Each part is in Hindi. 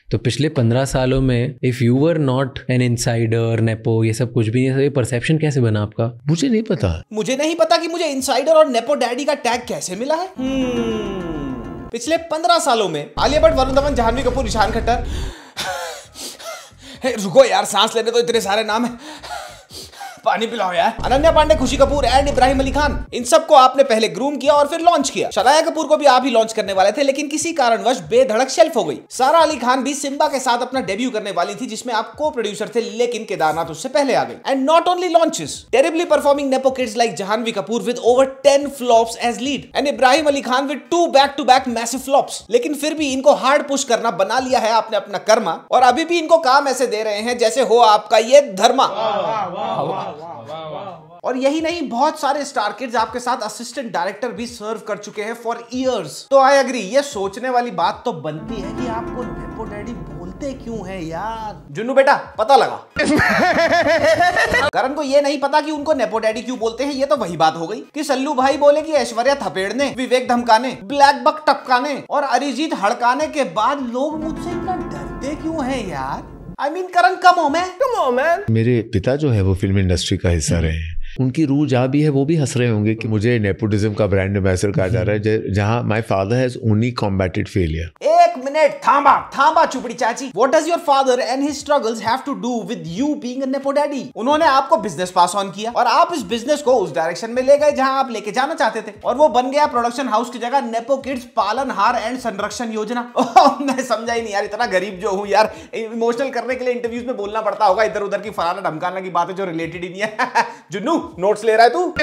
तो पिछले 15 सालों में if you were not an insider nepo ये सब कुछ भी नहीं, ये परसेप्शन कैसे बना आपका? मुझे नहीं पता कि मुझे इनसाइडर और नेपो डैडी का टैग कैसे मिला है। पिछले 15 सालों में आलिया भट्ट, वरुण धवन, जाह्नवी कपूर, ईशान खट्टर, रुको यार सांस लेने तो, इतने सारे नाम है, पानी पिलाओ यार, अनन्या पांडे, खुशी कपूर एंड इब्राहिम अली खान, इन सबको आपने पहले ग्रूम किया और फिर लॉन्च किया। शनाया कपूर को भी आप ही लॉन्च करने वाले थे, लेकिन किसी कारणवश बेधड़क शेल्फ हो गई। सारा अली खान भी सिम्बा के साथ अपना डेब्यू करने वाली थी, जिसमें आप को प्रोड्यूसर थे, लेकिन केदारनाथ उससे पहले आ गई। And not only launches, terribly performing nepo kids like Janhvi Kapoor with over 10 flops as lead and Ibrahim Ali Khan with 2 back to back massive flops. लेकिन फिर भी इनको हार्ड पुश करना बना लिया है आपने अपना कर्मा, और अभी भी इनको काम ऐसे दे रहे हैं जैसे हो आपका ये धर्मा। और यही नहीं, बहुत सारे स्टार किड्स आपके साथ असिस्टेंट डायरेक्टर भी सर्व कर चुके हैं फॉर इयर्स। तो आई एग्री, ये सोचने वाली बात तो बनती है कि आपको नेपो डैडी बोलते क्यों है यार। जुन्नू बेटा पता लगा। करण को ये नहीं पता कि उनको नेपो डैडी क्यों बोलते हैं। ये तो वही बात हो गई कि सल्लू भाई बोले कि ऐश्वर्या थपेड़ने, विवेक धमकाने, ब्लैक बक टपकाने और अरिजीत हड़काने के बाद लोग मुझसे इतना डरते क्यों है यार। I mean, करण कम हो मैन। मेरे पिता जो है वो फिल्म इंडस्ट्री का हिस्सा रहे हैं, उनकी रूह जहाँ भी है वो भी हंस रहे होंगे कि मुझे नेपोटिज्म का ब्रांड एम्बेसडर कहा जा रहा है, जहाँ my father has only combated failure. एक मिनट थांबा चुपड़ी चाची। What does your father and his struggles have to do with you being a nepo daddy? उन्होंने आपको बिजनेस पास ऑन किया और आप इस बिजनेस को उस डायरेक्शन में ले गए जहां आप लेके जाना चाहते थे, और वो बन गया प्रोडक्शन हाउस की जगह नेपो किड्स पालनहार एंड संरक्षण योजना। मैं समझा ही नहीं यार, इतना गरीब जो हूँ यार, इमोशनल करने के लिए इंटरव्यूज में बोलना पड़ता होगा इधर उधर की फलाना ढमकाना की बातें जो रिलेटेड ही नहीं है। जुन्नू नोट्स ले रहा है तू।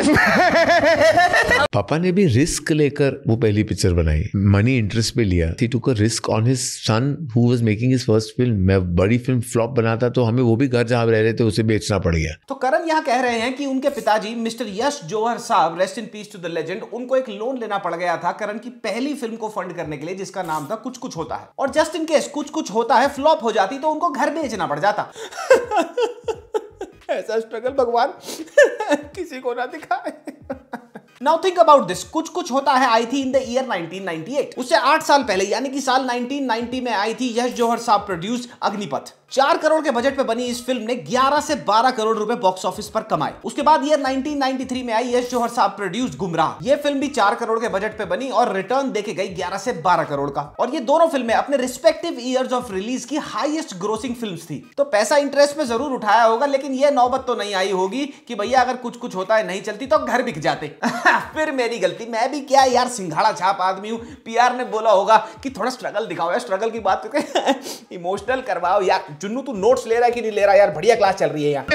पापा ने भी रिस्क लेकर वो पहली पिक्चर बनाई, मनी इंटरेस्ट पे लिया। He took a risk on his son who was making his first film. मैं बड़ी फिल्म फ्लॉप बनाता तो हमें वो भी घर जहां रह रहे थे उसे बेचना पड़ गया। तो करण यहाँ कह रहे हैं कि उनके पिताजी मिस्टर यश जौहर साहब, rest in peace to the legend, उनको एक लोन लेना पड़ गया था करण की पहली फिल्म को फंड करने के लिए, जिसका नाम था कुछ कुछ होता है। और जस्ट इन केस कुछ कुछ होता है फ्लॉप हो जाती तो उनको घर बेचना पड़ जाता। ऐसा स्ट्रगल भगवान किसी को ना दिखाए। Now think about this, कुछ कुछ होता है आई थी इन द ईयर 1998। उससे 8 साल पहले यानी कि साल 1990 में आई थी यश जौहर साहब प्रोड्यूस्ड अग्निपथ। 4 करोड़ के बजट पे बनी इस फिल्म ने 11 से 12 करोड़ रुपए बॉक्स ऑफिस पर कमाए। उसके बाद ईयर 1993 में आई यश जौहर साहब प्रोड्यूस्ड गुमराह। ये फिल्म भी 4 करोड़ के बजट पे बनी और रिटर्न देके गई 11 से 12 करोड़ का। और ये दोनों फिल्में अपने रिस्पेक्टिव ईयर्स ऑफ रिलीज की हाईएस्ट ग्रोसिंग फिल्म्स थी। तो पैसा इंटरेस्ट में जरूर उठाया होगा, लेकिन ये नौबत तो नहीं आई होगी कि भैया अगर कुछ कुछ होता है नहीं चलती तो घर बिक जाते। फिर मेरी गलती, मैं भी क्या यार सिंघाड़ा छाप आदमी हूं। पीआर ने बोला होगा कि थोड़ा स्ट्रगल दिखाओ यार, स्ट्रगल की बात करके इमोशनल करवाओ यार। जुन्नू तू नोट्स ले रहा है कि नहीं ले रहा यार, बढ़िया क्लास चल रही है यार।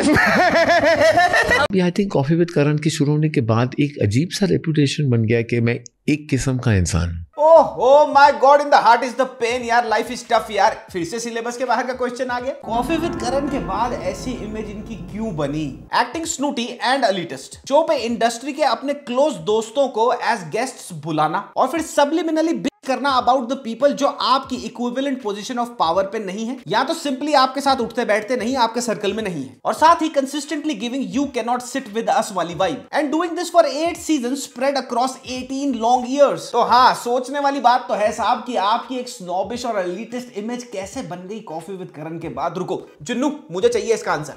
आई थिंक कॉफी विद करण की शुरू होने के बाद एक अजीब सा रेपुटेशन बन गया कि मैं एक किस्म का इंसान। Oh my God, in the heart is the pain यार, लाइफ इज टफ यार। फिर से सिलेबस के बाहर का क्वेश्चन आ गया। कॉफी विद करण के बाद ऐसी इमेज इनकी क्यों बनी? Acting snooty and elitist, show पे इंडस्ट्री के अपने क्लोज दोस्तों को एज गेस्ट्स बुलाना और फिर सब्लिमिनली करना अबाउट द पीपल जो आपकी इक्विवेलेंट पोजीशन ऑफ पावर पे नहीं है, या तो सिंपली आपके साथ उठते बैठते नहीं, आपके सर्कल में नहीं है। और साथ ही consistently giving you can not sit with us वाली vibe and doing this for 8 seasons spread across 18 long years. तो हाँ, सोचने वाली बात तो है साहब कि आपकी एक स्नॉबिश और एलिटिस्ट इमेज कैसे बन गई कॉफी विद करण के बाद। रुको जुन्नू, मुझे चाहिए इसका आंसर।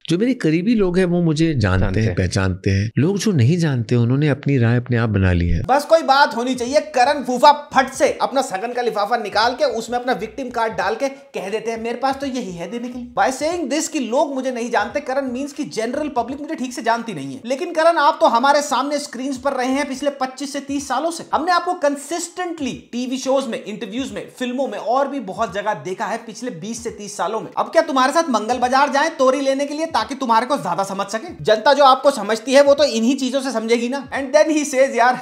जो मेरे करीबी लोग हैं वो मुझे जानते हैं, पहचानते हैं। लोग जो नहीं जानते उन्होंने अपनी राय अपने आप बना ली है। बस कोई बात होनी चाहिए, करण फूफा फट से अपना सगन का लिफाफा निकाल के उसमें अपना विक्टिम कार्ड डाल के कह देते हैं मेरे पास तो यही है देने के लिए। बाय सेइंग दिस कि लोग मुझे नहीं जानते, करण मींस कि जनरल पब्लिक मुझे ठीक से जानती नहीं है। लेकिन करण, आप तो हमारे सामने स्क्रीन पर रहे हैं पिछले 25 से 30 सालों से। हमने आपको कंसिस्टेंटली टीवी शोज में, इंटरव्यूज में, फिल्मों में और भी बहुत जगह देखा है पिछले 20 से 30 सालों में। अब क्या तुम्हारे साथ मंगल बाजार जाए तोरी लेने के लिए ताकि तुम्हारे को ज्यादा समझ सके? जनता जो आपको समझती है वो तो इन्हीं चीजों से समझेगी ना। एंड देन ही सेज यार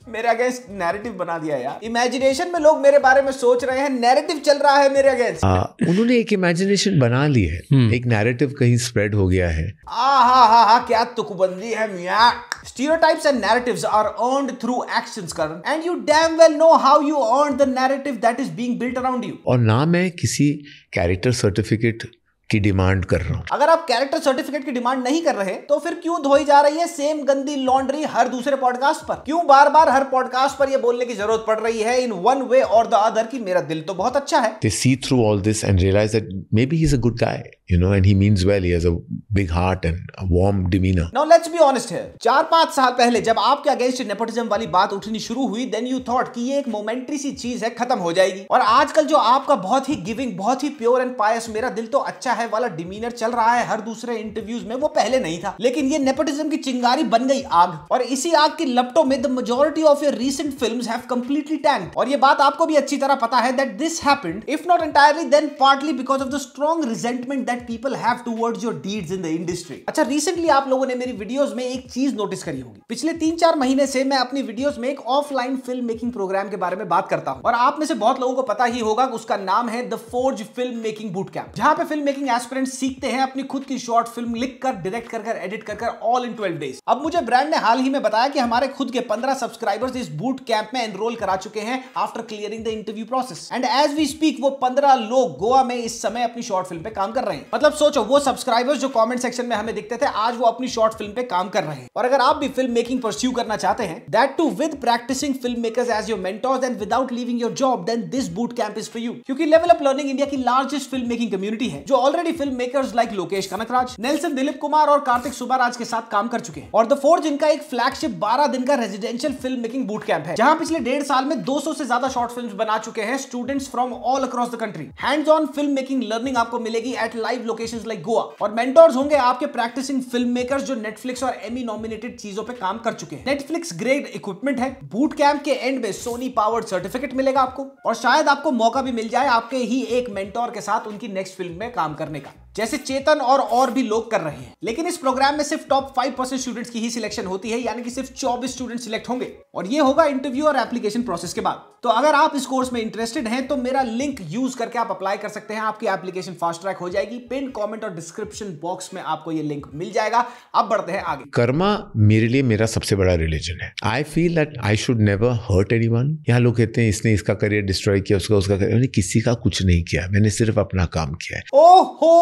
मेरे अगेंस्ट नैरेटिव बना दिया यार। इमेजिनेशन में लोग मेरे बारे में सोच रहे हैं, नैरेटिव चल रहा है मेरे अगेंस्ट। उन्होंने एक इमेजिनेशन बना ली है, एक नैरेटिव कहीं स्प्रेड हो गया है। हा क्या तुकबंदी है मियां। Stereotypes and narratives are earned through actions, Karan, and you damn well know how you earned the narrative that is being built around you. और ना मैं किसी कैरेक्टर सर्टिफिकेट की डिमांड कर रहा हूँ। अगर आप कैरेक्टर सर्टिफिकेट की डिमांड नहीं कर रहे तो फिर क्यों धोई जा रही है सेम गंदी लॉन्ड्री हर दूसरे पॉडकास्ट पर? क्यों बार बार हर पॉडकास्ट पर यह बोलने की जरूरत पड़ रही है इन वन वे और द अदर कि मेरा दिल तो बहुत अच्छा है? They see through all this and realize that maybe he's a good guy, you know, and he means well. He has a big heart and a warm demeanor. Now let's be honest here. 4-5 साल पहले जब आपके अगेंस्ट नेपोटिज्म वाली बात उठनी शुरू हुई, then you thought कि ये एक मोमेंट्री सी चीज है, खत्म हो जाएगी। और आजकल जो आपका बहुत ही गिविंग, बहुत ही प्योर एंड पायस, मेरा दिल तो अच्छा है वाला डिमीनर चल रहा है हर दूसरे इंटरव्यूज में, वो पहले नहीं था। लेकिन ये नेपोटिज्म की चिंगारी बन गई आग, और इसी आग की लपटों में the majority of your recent films have completely tanked. और ये बात आपको भी अच्छी तरह पता है that this happened, if not entirely, then partly because of the strong resentment that people have towards your deeds in the industry. अच्छा, recently आप लोगों ने मेरी वीडियोस में एक चीज नोटिस करी होगी। पिछले 3-4 महीने से मैं अपनी वीडियोस में एक ऑफलाइन फिल्म मेकिंग प्रोग्राम के बारे में बात करता हूं, और आप में से बहुत लोगों को पता ही होगा कि उसका नाम है the forge film making boot camp, जहां पे फिल्म मेकिंग एस्पिरेंट्स सीखते हैं अपनी खुद की शॉर्ट फिल्म लिखकर, डायरेक्ट कर, एडिट कर ऑल इन 12 डेज। अब मुझे ब्रांड ने हाल ही में बताया कि हमारे खुद के 15 सब्सक्राइबर्स इस बूट कैंप में एनरोल करा चुके हैं after clearing the interview process, and as we speak वो 15 लोग गोवा में इस समय अपनी शॉर्ट फिल्म पे काम कर रहे हैं। मतलब सोचो, वो सब्सक्राइबर्स जो कमेंट सेक्शन में हमें दिखते थे, आज वो अपनी शॉर्ट फिल्म पे काम कर रहे हैं। और अगर आप भी फिल्म मेकिंग परस्यू करना चाहते हैं, that too with practising film makers as your mentors and without leaving your job, then this boot camp is for you. क्योंकि लेवल अप लर्निंग इंडिया की लार्जेस्ट फिल्म मेकिंग कम्युनिटी है, जो already film makers like Lokesh Kanagaraj, Nelson Dilip Kumar और कार्तिक सुब्बाराज के साथ काम कर चुके हैं। और द फोर्ज इनका एक फ्लैगशिप 12 दिन का residential film making boot camp है, जहां पिछले 1.5 साल में 200 से ज्यादा शॉर्ट फिल्म्स बना चुके हैं students from all across the country. Hands on film making learning आपको मिलेगी at live locations like Goa, और मेंटोर्स होंगे आपके प्रैक्टिसिंग फिल्म मेकर्स जो नेटफ्लिक्स और एमी नॉमिनेटेड चीजों पे काम कर चुके हैं। नेटफ्लिक्स ग्रेड इक्विपमेंट है। बूट कैंप के एंड में सोनी पावर्ड सर्टिफिकेट मिलेगा आपको, और शायद आपको मौका भी मिल जाए आपके ही एक मेंटोर के साथ उनकी नेक्स्ट फिल्म में काम करने का, जैसे चेतन और भी लोग कर रहे हैं। लेकिन इस प्रोग्राम में सिर्फ टॉप 5% स्टूडेंट्स की ही सिलेक्शन होती है, यानी कि सिर्फ 24 स्टूडेंट सिलेक्ट होंगे, और ये होगा इंटरव्यू और एप्लीकेशन प्रोसेस के बाद। तो अगर आप इस कोर्स में इंटरेस्टेड हैं तो मेरा लिंक यूज करके आप अप्लाई कर सकते हैं। आपकी एप्लीकेशन फास्ट ट्रैक हो जाएगी। पिन कमेंट और डिस्क्रिप्शन बॉक्स में आपको ये लिंक मिल जाएगा। अब बढ़ते हैं आगे। कर्मा मेरे लिए मेरा सबसे बड़ा रिलीजन है। I feel that I should never hurt anyone. यहाँ लोग कहते हैं इसने इसका करियर डिस्ट्रॉय किया, उसका करियर, मैंने किसी का कुछ नहीं किया, मैंने सिर्फ अपना काम किया है। ओहो,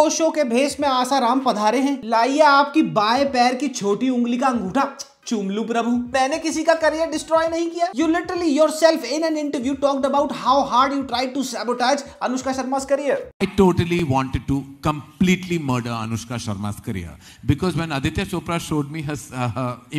ओशो के भेष में आसाराम पधारे हैं। लाइए आपकी बाएं पैर की छोटी उंगली का अंगूठा चूम लूं प्रभु। मैंने किसी का करियर डिस्ट्रॉय नहीं किया। You literally yourself in an interview talked about how hard you tried to sabotage Anushka Sharma's career. I totally wanted to completely murder Anushka Sharma's career, because when Aditya Chopra showed me her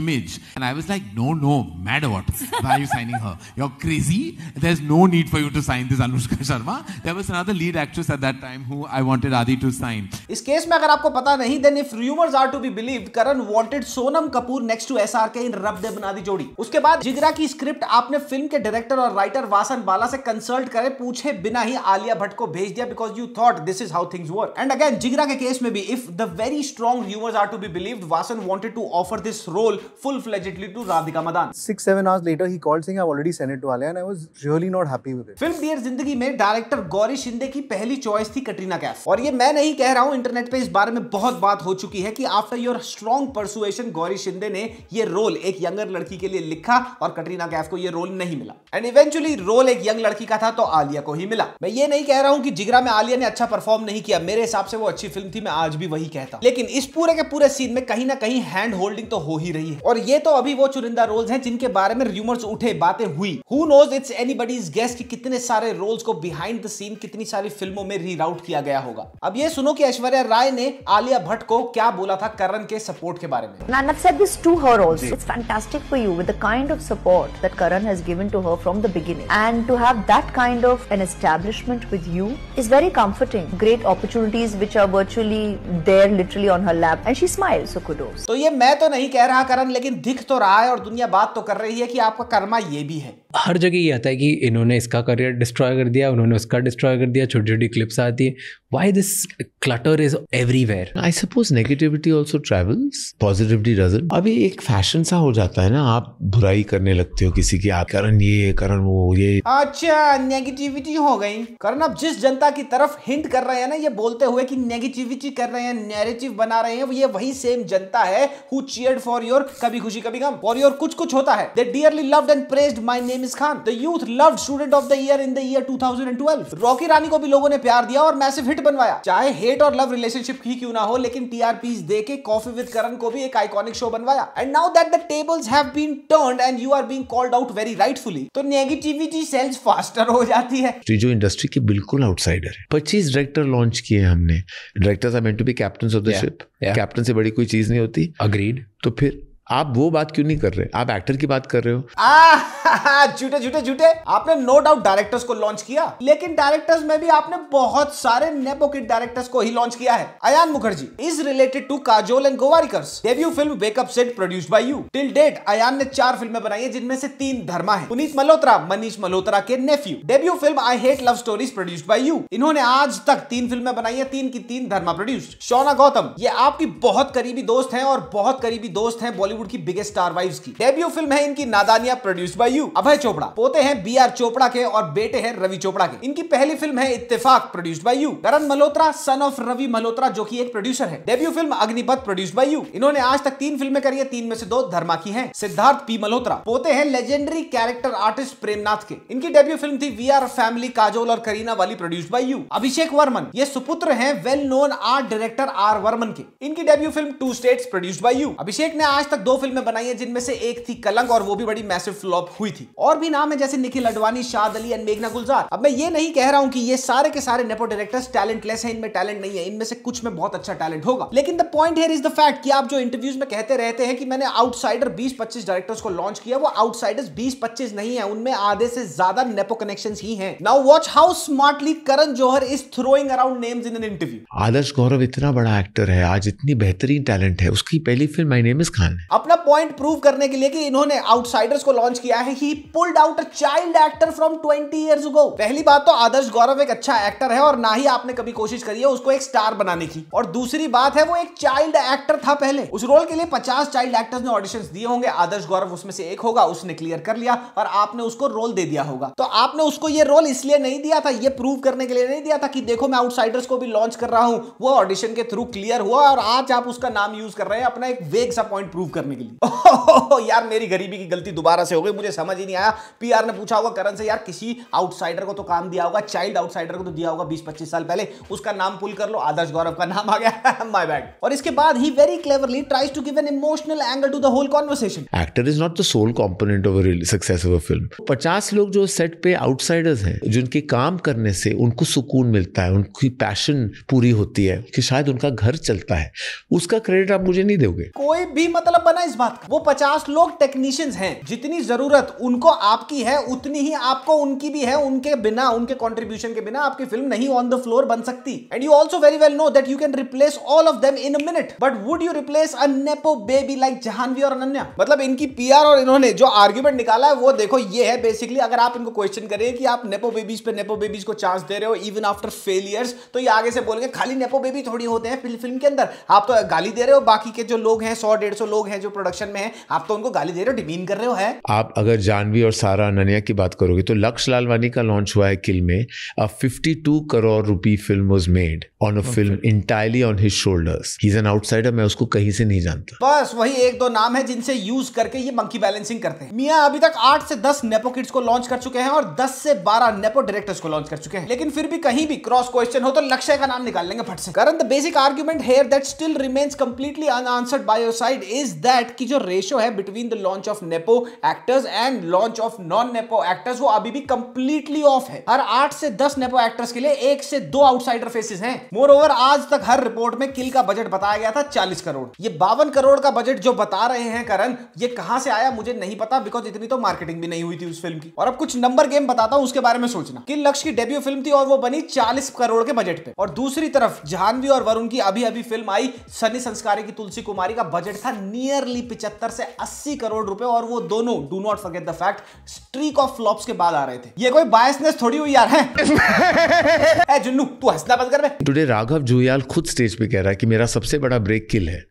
image, and I was like, no, mad what? Why are you signing her? You're crazy. There's no need for you to sign this Anushka Sharma. There was another lead actress at that time who I wanted Adi to sign. इस केस में अगर आपको पता नहीं, then if rumors are to be believed, Karan wanted Sonam Kapoor next to SR के इन रब दे बना दी जोड़ी। उसके बाद जिगरा की स्क्रिप्ट आपने फिल्म के डायरेक्टर और राइटर वासन बाला से कंसल्ट करे पूछे बिना ही आलिया भट्ट को भेज दिया, because you thought this is how things work. And again Jigra के केस में भी if the very strong rumours are to be believed, Vasan wanted to offer this role full fledgedly to Radhika Madan. 6-7 hours later he called saying I've already sent it to Alia and I was really not happy with it. Film Dear Zindagi में डायरेक्टर गौरी शिंदे की पहली चॉइस थी कटरीना कैफ, और ये मैं नहीं कह रहा हूं, इंटरनेट पे इस बारे में बहुत बात हो चुकी है कि after your strong persuasion Gauri Shinde ने ये रोल एक यंगर लड़की के लिए लिखा और कटरीना कैफ को ये रोल नहीं मिला, एंड इवेंचुअली रोल एक यंग लड़की का था तो आलिया को ही मिला। मैं ये नहीं कह रहा हूं कि जिगरा में आलिया ने अच्छा परफॉर्म नहीं किया, मेरे हिसाब से वो अच्छी फिल्म थी, मैं आज भी वही कहता, लेकिन इस पूरे के पूरे सीन में कहीं ना कहीं हैंड होल्डिंग तो हो ही रही है, और ये तो अभी वो चुनिंदा रोल्स हैं जिनके बारे में रूमर्स उठे, बातें हुई। Who knows, it's anybody's guess कि कितने सारे रोल्स को बिहाइंड द सीन कितनी सारी फिल्मों में रीराउट किया गया होगा। अब ये सुनो कि ऐश्वर्या राय ने आलिया भट्ट को क्या बोला था करण के सपोर्ट के बारे में। And I've said this to her also. It's fantastic for you with the kind of support that Karan has given to her from the beginning, and to have that kind of an establishment with you is very comforting. Great opportunities which are virtually there literally on her lap, and she smiles, so kudos. तो ये मैं तो नहीं कह रहा करण, लेकिन दिख तो रहा है और दुनिया बात तो कर रही है कि आपका कर्मा ये भी है। हर जगह ये आता है कि इन्होंने इसका करियर डिस्ट्रॉय कर दिया, उन्होंने उसका डिस्ट्रॉय कर दिया, छोटी छोटी क्लिप्स आती है। Why this clutter is everywhere? I suppose negativity also travels, positivity doesn't. अभी एक फैशन पैशन सा हो जाता है ना, आप बुराई करने लगते हो किसी की, आप करण ये करण वो ये। अच्छा, नेगेटिविटी हो गई। करण अब जिस जनता की तरफ हिंट कर रहे हैं ना, ये बोलते हुए कि नेगेटिविटी कर रहे हैं, नैरेटिव बना रहे हैं, ये वही सेम जनता है who cheered for your कभी खुशी कभी गम, for your कुछ कुछ होता है। They dearly loved and praised My Name Is Khan. The youth loved Student of the Year in the year 2012. Rocky रानी को भी लोगों ने प्यार दिया और मैसिव हिट बनवाया। चाहे हेट और लव रिलेशनशिप ही क्यों ना हो, लेकिन टीआरपीज देके कॉफी विद करण को भी एक आइकॉनिक शो बनवाया। And now that the tables have been turned and you are being called out very rightfully, तो नेगेटिविटी सेल्स फास्टर हो जाती है। जो इंडस्ट्री के बिल्कुल आउटसाइडर है। 25 डायरेक्टर लॉन्च किए हमने। Directors are meant to be captains of the ship. Captain से बड़ी कोई चीज नहीं होती। अग्रीड। तो फिर आप वो बात क्यों नहीं कर रहे? आप एक्टर की बात कर रहे हो। झूठे झूठे झूठे। आपने नो डाउट डायरेक्टर्स को लॉन्च किया, लेकिन डायरेक्टर्स में भी आपने बहुत सारे नेपो किड डायरेक्टर्स को ही लॉन्च किया है। Ayan Mukerji is related to Kajol and Gowarikers. Debut film wake up Sid produced by you. Till date Ayan ने 4 फिल्में बनाई है, जिनमें से 3 धर्मा है। पुनीत मल्होत्रा मनीष मल्होत्रा के nephew. Debut film I hate love stories produced by you. इन्होंने आज तक 3 फिल्में बनाई है, 3 की 3 धर्मा प्रोड्यूस्ड। शौना गौतम ये आपकी बहुत करीबी दोस्त हैं और बहुत करीबी दोस्त हैं बॉलीवुड की बिगेस्ट स्टार वाइव्स की। डेब्यू फिल्म है इनकी नादानिया प्रोड्यूस्ड बाय यू। अभय चोपड़ा पोते हैं बीआर चोपड़ा के और बेटे हैं रवि चोपड़ा के। इनकी पहली फिल्म है Ittefaq produced by you. Karan Malhotra son of Ravi Malhotra जो कि एक प्रोड्यूसर है। Debut film Agneepath produced by you. इन्होंने आज तक 3 फिल्में करी है, 3 में से 2 धर्मा की हैं। सिद्धार्थ पी मल्होत्रा पोते हैं लेजेंडरी कैरेक्टर आर्टिस्ट प्रेमनाथ के। इनकी डेब्यू फिल्म थी वी आर फैमिली काजोल और करीना वाली produced by you. Abhishek Varman ये सुपुत्र हैं well known art director R Varman के। इनकी debut film 2 states produced by you. Abhishek ने आज तक 2 फिल्में बनाई है, जिनमें से एक थी कलंक और वो भी बड़ी मैसिव फ्लॉप हुई थी। और भी नाम है जैसे निखिल अडवाणी, शाद अली एंड मेघना गुलजार। अब मैं ये नहीं कह रहा हूं कि ये सारे के सारे नेपो डायरेक्टर्स टैलेंटलेस हैं, इनमें टैलेंट नहीं है। इनमें से कुछ में बहुत अच्छा टैलेंट होगा, लेकिन the point here is the fact कि आप जो इंटरव्यूज में कहते रहते हैं कि मैंने आउटसाइडर 20-25 डायरेक्टर्स को लॉन्च किया, वो आउटसाइडर्स 20-25 नहीं है, उनमें आधे से ज्यादा नेपो कनेक्शंस ही हैं। Now watch how smartly Karan Johar is throwing around names in an interview. Adarsh Gourav इतना बड़ा एक्टर है, आज इतनी बेहतरीन टैलेंट है, उसकी पहली film my name is Khan है। अपना पॉइंट प्रूव करने के लिए कि इन्होंने आउटसाइडर्स को लॉन्च किया है, ही pulled out a child actor from 20 years ago. पहली बात तो आदर्श गौरव एक अच्छा एक्टर है और ना ही आपने कभी कोशिश करी है उसको एक स्टार बनाने की, और दूसरी बात है वो एक चाइल्ड एक्टर था पहले। उस रोल के लिए 50 चाइल्ड एक्टर्स ने ऑडिशंस दिए होंगे, आदर्श गौरव उसमें से एक होगा, उसने क्लियर कर लिया और आपने उसको रोल दे दिया होगा। तो आपने उसको ये रोल इसलिए नहीं दिया था, ये प्रूव करने के लिए नहीं दिया था कि देखो मैं आउटसाइडर्स को भी लॉन्च कर रहा हूं, वो ऑडिशन के थ्रू क्लियर हुआ और आज आप उसका नाम यूज कर रहे हैं अपना एक वेग सा पॉइंट प्रूव करने के लिए। यार मेरी गरीबी की गलती दोबारा से हो गई, मुझे समझ ही नहीं आया। पीआर ने पूछा होगा करण से, यार किसी आउटसाइडर को तो काम दिया होगा, चाइल्ड आउटसाइडर को तो दिया होगा 20-25 साल पहले, उसका नाम पुल कर लो, आदर्श गौरव का नाम आ गया। My bad. और इसके बाद ही very cleverly tries to give an emotional angle to the whole conversation. Actor is not the sole component of a success of a film. 50 लोग जो सेट पे आउटसाइडर्स हैं, जिनके काम करने से उनको सुकून मिलता है, उनकी पैशन पूरी होती है, कि शायद उनका घर चलता है, उसका क्रेडिट आप मुझे नहीं दोगे। कोई भी मतलब बना इस बात का। वो 50 लोग टेक्नीशियंस हैं, जितनी जरूरत उनको आपकी है उतनी ही आपको उनकी भी है। उनके बिना, उनके कंट्रीब्यूशन के बिना आपकी फिल्म नहीं ऑन द फ्लोर बन सकती। And you also very well know that you can replace all of them in a minute, but would you replace a nepo baby like Jahnavi और अनन्या? मतलब इनकी पीआर और इन्होंने जो आर्गुमेंट निकाला है वो देखो, ये है बेसिकली। अगर आप इनको क्वेश्चन करें कि आप नेपो बेबीज पे नेपो बेबीज को चांस दे रहे हो इवन आफ्टर फेलियर्स, तो ये आगे से बोलेंगे खाली नेपो बेबी थोड़ी होते हैं फिल्म के अंदर, आप तो गाली दे रहे हो। बाकी के जो लोग हैं 100-150 लोग हैं जो प्रोडक्शन में हैं, आप तो उनको गाली दे रहे हो, डिमीन कर रहे हो। है आप अगर जानवी और सारा अनन्या की बात करोगे तो लक्ष्य लालवानी का लॉन्च हुआ है किल में, a 52 crore rupee film was made on a film entirely on his shoulders. He's an outsider, मैं उसको कहीं से नहीं जानता। बस वही 1-2 नाम है जिनसे यूज करके ये मंकी बैलेंसिंग करते हैं। मियां अभी तक 8 से 10 नेपो किड्स को लॉन्च कर चुके हैं और 10 से 12 नेपो डायरेक्टर्स को लॉन्च कर चुके हैं, लेकिन फिर भी कहीं भी क्रॉस क्वेश्चन हो तो लक्ष्य का नाम निकाल लेंगे फट से। कारण the basic argument here that still remains completely unanswered by your side is that कि जो रेशियो है between the launch of nepo actors and launch of non nepo actors, वो अभी भी कंप्लीटली ऑफ है। हर 8 से 10 नेपो एक्टर्स के लिए 1 से 2 आउटसाइडर फेसेस हैं। मोर ओवर आज तक हर रिपोर्ट में किल का बजट बताया गया था 40 करोड़। ये 52 करोड़ का बजट जो बता रहे हैं करण, ये कहां से आया मुझे नहीं पता, बिकॉज इतनी तो मार्केटिंग भी नहीं हुई थी उस फिल्म की। और अब कुछ नंबर गेम बताता हूं, उसके बारे में सोचना। किल लक्ष्य की डेब्यू फिल्म थी और वो बनी 40 करोड़ के बजट पे, और दूसरी तरफ जानवी और वरुण की अभी अभी फिल्म आई सनी संस्कारी की तुलसी कुमारी का बजट था नियरली 75 से 80 करोड़ रुपए, और वो दोनों, do not forget the fact, streak of flops के बाद आ रहे थे। ये कोई बायसनेस थोड़ी हुई यार है। जुन्नू तू हंसना बंद कर बे। टुडे राघव जुयाल खुद स्टेज पे कह रहा है कि मेरा सबसे बड़ा ब्रेक किल है,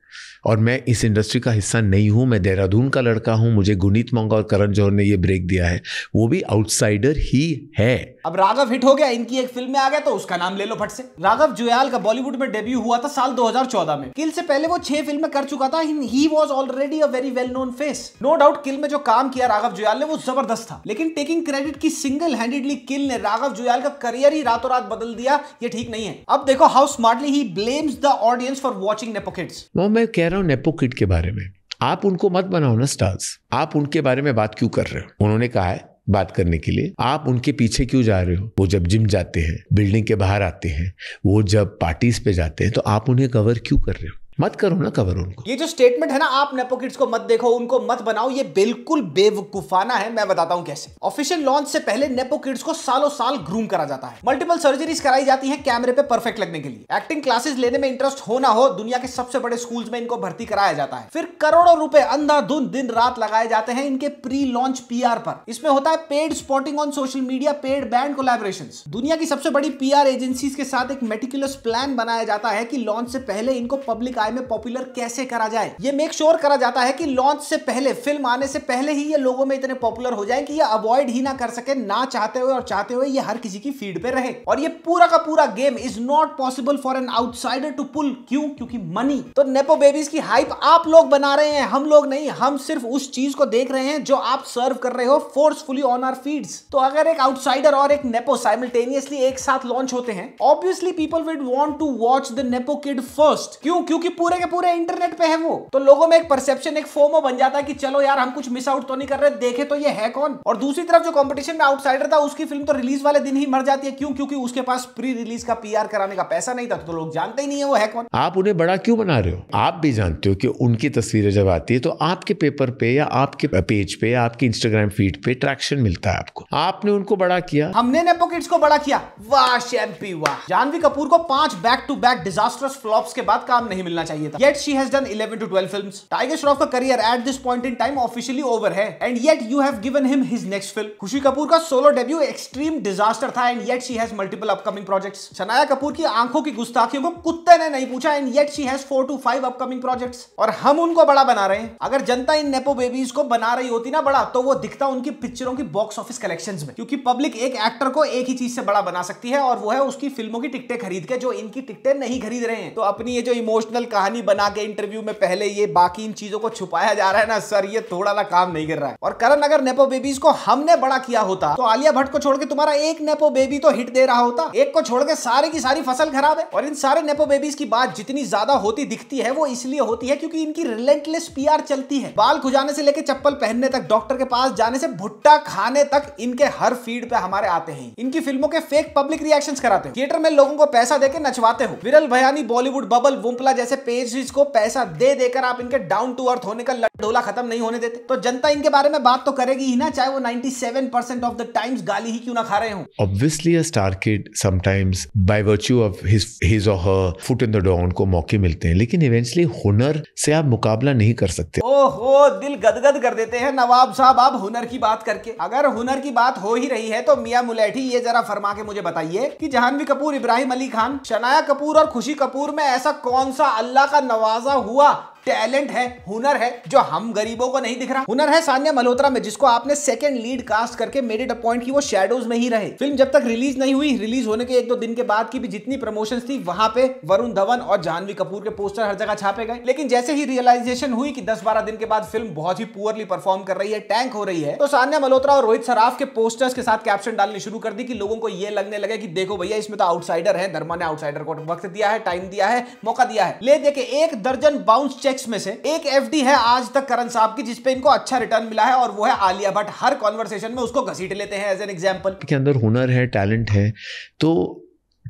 और मैं इस इंडस्ट्री का हिस्सा नहीं हूं, मैं देहरादून का लड़का हूं, मुझे गुनीत मोंगा और करण जौहर ने ये ब्रेक दिया है, वो भी आउटसाइडर ही है। अब राघव हिट हो गया, इनकी एक फिल्म में आ गया तो उसका नाम ले लो फट से। राघव जुयाल का बॉलीवुड में डेब्यू हुआ था साल 2014 में। किल से पहले वो 6 फिल्में कर चुका था। He was already a very well known face. No doubt kill में जो काम किया राघव जुयाल ने वो जबरदस्त था, लेकिन टेकिंग क्रेडिट की सिंगल हैंडेडली किल ने राघव जुयाल का करियर ही रातों रात बदल दिया, ये ठीक नहीं है। अब देखो how smartly he blames the audience for watching nepo kids. वो मैं कह रहा हूं नेपो किड के बारे में, आप उनको मत बनाओ ना स्टार्स, आप उनके बारे में बात क्यों कर रहे हो? उन्होंने कहा है बात करने के लिए, आप उनके पीछे क्यों जा रहे हो? वो जब जिम जाते हैं, बिल्डिंग के बाहर आते हैं, वो जब पार्टीज पे जाते हैं, तो आप उन्हें कवर क्यों कर रहे हो? मत करो ना कवर उनको। ये जो स्टेटमेंट है ना, आप नेपो किड्स को मत देखो, उनको मत बनाओ, ये बिल्कुल बेवकूफाना है। मैं बताता हूं कैसे। ऑफिशियल लॉन्च से पहले नेपो किड्स को सालों साल ग्रूम करा जाता है। मल्टीपल सर्जरीज कराई जाती हैं कैमरे पे परफेक्ट लगने के लिए। एक्टिंग क्लासेस लेने में इंटरेस्ट हो ना हो, दुनिया के सबसे बड़े स्कूल्स में इनको भर्ती कराया जाता है। फिर करोड़ों रुपए अंधाधुंध दिन रात लगाए जाते हैं इनके प्री लॉन्च पीआर पर। इसमें होता है paid spotting on social media, paid band collaborations. दुनिया की सबसे बड़ी पीआर एजेंसीज के साथ एक मेटिकुलस प्लान बनाया जाता है कि लॉन्च से पहले इनको पब्लिक आई में पॉपुलर कैसे करा जाए। ये मेक श्योर करा जाता है कि लॉन्च से पहले, फिल्म आने से पहले ही ये लोगों में इतने पॉपुलर हो जाए कि ये अवॉइड ही ना कर सके, ना चाहते हुए और चाहते हुए ये हर किसी की फीड पे रहे। और ये पूरा का पूरा game is not possible for an outsider to pull. क्यों? क्योंकि मनी। तो नेपो बेबीज की हाइप आप लोग बना रहे हैं, हम लोग नहीं। हम सिर्फ उस चीज को देख रहे हैं जो आप सर्व कर रहे हो फोर्सफुली ऑन आवर फीड्स। तो अगर एक आउटसाइडर और एक नेपो साइमल्टेनियसली एक साथ लॉन्च होते हैं, obviously people will want to watch the nepo kid first. क्यों? क्योंकि पूरे के पूरे इंटरनेट पे है वो। तो लोगों में एक परसेप्शन, एक फोमो बन जाता है कि चलो यार हम कुछ मिस आउट तो नहीं कर रहे, देखे तो ये है कौन। और दूसरी तरफ जो कंपटीशन में आउटसाइडर था, उसकी फिल्म तो रिलीज वाले दिन ही मर जाती है। क्यों? क्योंकि उसके पास प्री रिलीज का पीआर कराने का पैसा नहीं था, तो लोग जानते ही नहीं है वो है कौन। आप उन्हें बड़ा क्यों बना रहे हो? आप भी जानते हो कि उनकी तस्वीरें जब आती है तो आपके पेपर पे या आपके पेज पे या आपकी इंस्टाग्राम फीड पे ट्रैक्शन मिलता है आपको। आपने उनको बड़ा किया, हमने नेपो किड्स को बड़ा किया। वाह शैम्पी वाह। जानवी कपूर को 5 back to back disastrous flops के बाद काम नहीं मिलना चाहिए था। Yet she has done 11 to 12 films. Tiger Shroff का career at this point in time officially over है, and yet you have given him his next film. Khushi Kapoor का सोलो डेब्यू एक्सट्रीम डिजास्टर था, and yet she has multiple upcoming projects. Shanaya Kapoor की आंखों की गुस्ताखियों को कुत्ते ने नहीं पूछा, and yet she has 4 to 5 upcoming projects. और हम उनको बड़ा बना रहे हैं। अगर जनता इन नेपो बेबीज को बना रही होती ना बड़ा, तो वो दिखता उनकी पिक्चरों की बॉक्स ऑफिस कलेक्शंस में। क्योंकि पब्लिक एक एक्टर को एक ही चीज से बड़ा बना सकती है, और वो है उसकी फिल्मों की टिकटें खरीद के, जो इनकी टिकटें नहीं खरीद रहे हैं। तो अपनी ये जो इमोशनल कहानी बना के इंटरव्यू में पहले ये बाकी इन चीजों को छुपाया जा रहा है ना सर, ये थोड़ा ला काम नहीं कर रहा है। और करण, अगर नेपो बेबीज को हमने बड़ा किया होता तो आलिया भट्ट को छोड़ के तुम्हारा एक नेपो बेबी तो हिट दे रहा होता। एक को छोड़ के सारी की सारी फसल खराब है। और इन सारे नेपो बेबीज की बात जितनी ज्यादा होती दिखती है, वो इसलिए होती है क्योंकि इनकी रिलेंटलेस पीआर चलती है। बाल खुजाने से लेके चप्पल पहनने तक, डॉक्टर के पास जाने से भुट्टा खाने तक, इनके हर फीड पे हमारे आते हैं। इनकी फिल्मों के फेक पब्लिक रिएक्शंस कराते हो, थिएटर में लोगों को पैसा देके नचवाते हो। विरल भयानी, बॉलीवुड बबल, वुम्पला जैसे पेजेस को पैसा दे देकर आप इनके डाउन टू अर्थ होने का लड्डोला खत्म नहीं होने देते। तो जनता इनके बारे में बात तो करेगी ही ना, चाहे वो 97% ऑफ द टाइम्स गाली ही क्यों ना खा रहे हो। Obviously a star kid sometimes by virtue of his or her foot in the door उनको मौके मिलते हैं, लेकिन इवेंचुअली हुनर से आप मुकाबला नहीं कर सकते। ओहो, दिल गदगद कर देते हैं नवाब साहब आप हुनर की बात करके। अगर हुनर की बात हो ही रही है तो मियां मुलेठी ये जरा फरमा के मुझे बताइए कि जाह्नवी कपूर, इब्राहिम अली खान, शनाया कपूर और खुशी कपूर में ऐसा कौन सा अल्लाह का नवाजा हुआ टैलेंट है, हुनर है, जो हम गरीबों को नहीं दिख रहा? हुनर है सान्या मल्होत्रा में, जिसको आपने सेकंड लीड कास्ट करके मेड इट अ पॉइंट कि वो शैडोज में ही रहे। फिल्म जब तक रिलीज नहीं हुई, रिलीज होने के 1-2 दिन के बाद की भी जितनी प्रमोशंस थी, वहां पे वरुण धवन और जाह्नवी कपूर के पोस्टर हर जगह छापे गए। लेकिन जैसे ही रियलाइजेशन हुई कि 10-12 दिन के बाद फिल्म बहुत ही पुअरली परफॉर्म कर रही है, टैंक हो रही है, तो सान्या मल्होत्रा और रोहित सराफ के पोस्टर्स के साथ कैप्शन डालने शुरू कर दी कि लोगों को ये लगने लगे कि देखो भैया, इसमें तो आउटसाइडर है। धर्मा ने आउटसाइडर को वक्त दिया है, टाइम दिया है, मौका दिया है। ले देखे 1 दर्जन बाउंस चेक्स में से एक एफडी है आज तक करण साहब की, जिसपे इनको अच्छा रिटर्न मिला है, और वो है आलिया भट्ट। हर कॉन्वर्सेशन में उसको घसीट लेते हैं एज एन एग्जांपल। के अंदर हुनर है, टैलेंट है। तो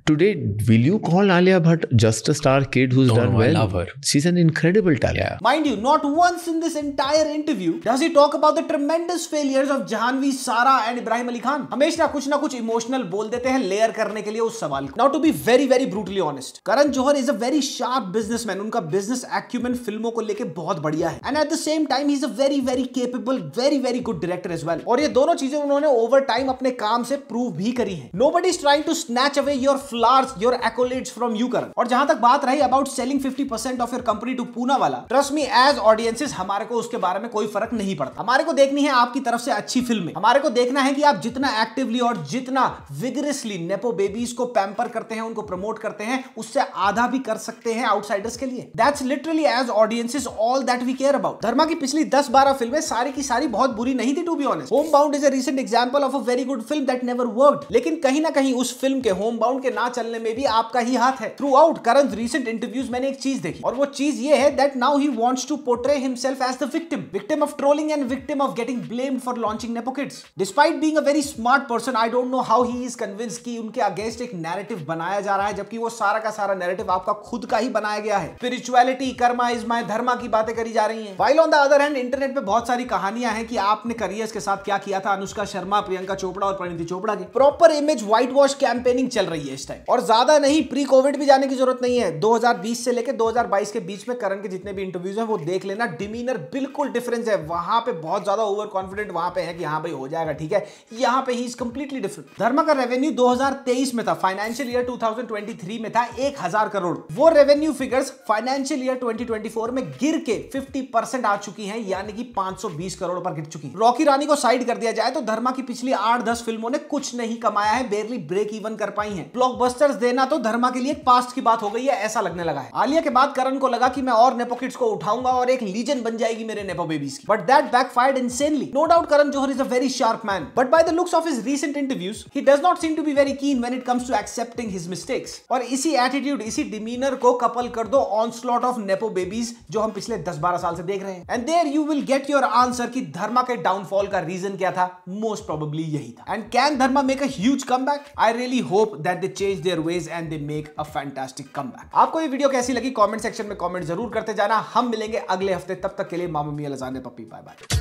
today will you call Alia Bhatt just a star kid who's done well? I love her. She's an incredible talent. Yeah. Mind you, not once in this entire interview does he talk about the tremendous failures of Jahnvi, Sara and Ibrahim Ali Khan. हमेशा कुछ ना कुछ इमोशनल बोल देते हैं लेयर करने के लिए उस सवाल को. Now to be very very brutally honest, Karan Johar is a very sharp businessman. उनका business acumen फिल्मों को लेके बहुत बढ़िया है. And at the same time he's a very very capable, very very good director as well. और ये दोनों चीजें उन्होंने over time अपने काम से prove भी करी हैं. Nobody is trying to snatch away your flowers, your accolades from you, Karan. और जहां तक बात रही about selling 50% of your company to Pune वाला, trust me, as audiences हमारे को उसके बारे में कोई फर्क नहीं पड़ता. हमारे को देखनी है आपकी तरफ से अच्छी फिल्में. हमारे को देखना है कि आप जितना एक्टिवली और जितना विगरसली नेपो बेबीज को पैम्पर करते हैं, उनको प्रमोट करते हैं, उससे आधा भी कर सकते हैं आउटसाइडर्स के लिए. That's literally as audiences all that we care about. धर्मा की पिछली 10-12 फिल्में सारी की सारी बहुत बुरी नहीं थी, to be honest. Homebound is a recent example of a very good film that never worked. लेकिन कहीं ना कहीं उस फिल्म के Homebound के ना चलने में भी आपका ही हाथ है. Throughout Karan's recent interviews मैंने एक चीज देखी, और वो चीज ये है that now he wants to portray himself as the victim of trolling and victim of getting blamed for launching Nepo Kids. Despite being a very smart person, I don't know how he is convinced कि उनके अगेंस्ट एक नैरेटिव बनाया जा रहा है, जबकि वो सारा का सारा नैरेटिव आपका खुद का ही बनाया गया है. स्पिरिचुअलिटी, कर्मा इज माय धर्मा की बातें करी जा रही हैं. While on the other hand, internet पे बहुत सारी कहानियां हैं कि आपने करियर्स के साथ क्या किया था. अनुष्का शर्मा, प्रियंका चोपड़ा और परिणीति चोपड़ा की proper image white wash campaigning चल रही है इस टाइम. और ज्यादा नहीं, प्री कोविड भी जाने की जरूरत नहीं है. 2020 से लेकर 2022 के बीच में करण के जितने भी इंटरव्यूज हैं वो देख लेना. डिमीनर बिल्कुल डिफरेंस है. वहां पे बहुत ज्यादा ओवर कॉन्फिडेंट वहां पे है कि हाँ भाई हो जाएगा, ठीक है. यहां पे ही इज कंप्लीटली डिफरेंट. धर्मा का रेवेन्यू 2023 में था, फाइनेंशियल ईयर 2023 में था 1000 करोड़. वो रेवेन्यू फिगर्स फाइनेंशियल ईयर 2024 में गिर के 50% आ चुकी हैं, यानी कि 520 करोड़ पर गिर चुकी. रॉकी रानी को साइड कर दिया जाए तो धर्मा की पिछली 8-10 फिल्मों ने कुछ नहीं कमाया है, बेरली ब्रेक इवन कर पाई हैं. ब्लॉकबस्टर्स देना तो धर्मा के लिए एक पास्ट की बात हो गई है, ऐसा लगने लगा है. आलिया के बाद करण को लगा कि मैं और नेपो किड्स को उठाऊंगा और एक लीजेंड बन जाएगी मेरे नेपो बेबीज की. But that backfired insanely. No doubt Karan Johar is a very sharp man, but by the looks of his recent interviews, he does not seem to be very keen when it comes to accepting his mistakes. और इसी एटीट्यूड, इसी डिमीनर को कपल कर दो onslaught of nepo babies जो हम पिछले 10-12 साल से देख रहे हैं. And there you will get your answer कि धर्मा के डाउनफॉल का रीजन क्या था. Most probably यही था. And can Dharma make a huge comeback? I really hope that they change their ways and they make a fantastic comeback. आपको ये वीडियो कैसी लगी कमेंट सेक्शन में कमेंट जरूर करते जाना. हम मिलेंगे अगले हफ्ते, तब तक के लिए मामा मिया लजाने पप्पी, बाय बाय.